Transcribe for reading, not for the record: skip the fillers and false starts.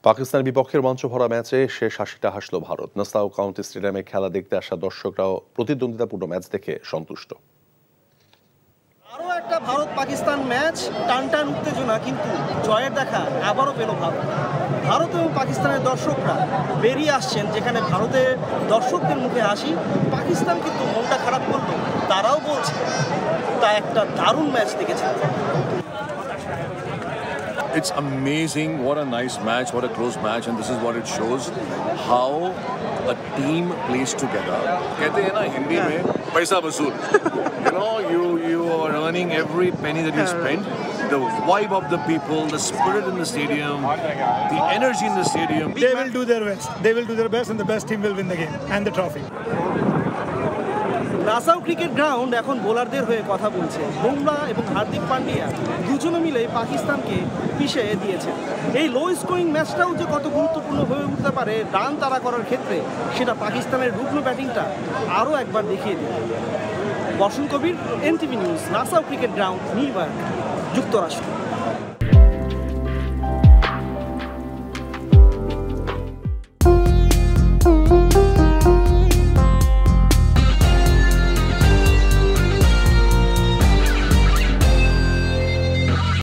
পাকিস্তানের বিপক্ষে রোমাঞ্চ ভরা ম্যাচে শেষ ৮০টা হাসল ভারত। নাসাউ কাউন্টি স্টেডিয়ামে খেলা দেখতে আসা দর্শকরাও প্রতিদ্বন্দ্বিতাপূর্ণ ম্যাচ দেখে সন্তুষ্ট। আরও একটা ভারত পাকিস্তান ম্যাচ, টানটান উত্তেজনা, কিন্তু জয়ের দেখা আবারও পেল ভারত। ভারত এবং পাকিস্তানের দর্শকরা বেরিয়ে আসছেন, যেখানে ভারতের দর্শকদের মুখে হাসি, পাকিস্তান কিন্তু মনটা খারাপ করলো, তারাও বলছে তা একটা দারুণ ম্যাচ দেখেছে। It's amazing. What a nice match, what a close match, and this is what it shows how a team plays together. कहते हैं ना हिंदी में पैसा वसूल. You know, you are earning every penny that you spend. The vibe of the people, the spirit in the stadium, the energy in the stadium. They will do their best. They will do their best, and the best team will win the game and the trophy. Nassau cricket ground এখন বোলারদের হয়ে কথা বলছে। বুমরা এবং হার্দিক পান্ডিয়া দুজনে মিলে পাকিস্তানকে পিছিয়ে দিয়েছে। এই লো স্কোরিং ম্যাচটাও যে কত গুরুত্বপূর্ণ হয়ে উঠতে পারে রান তাড়া করার ক্ষেত্রে, সেটা পাকিস্তানের রুগ্ন ব্যাটিংটা আরও একবার দেখিয়ে দিল। বর্ষণ কবির, NTV news, Nassau cricket ground, new York, যুক্তরাষ্ট্র।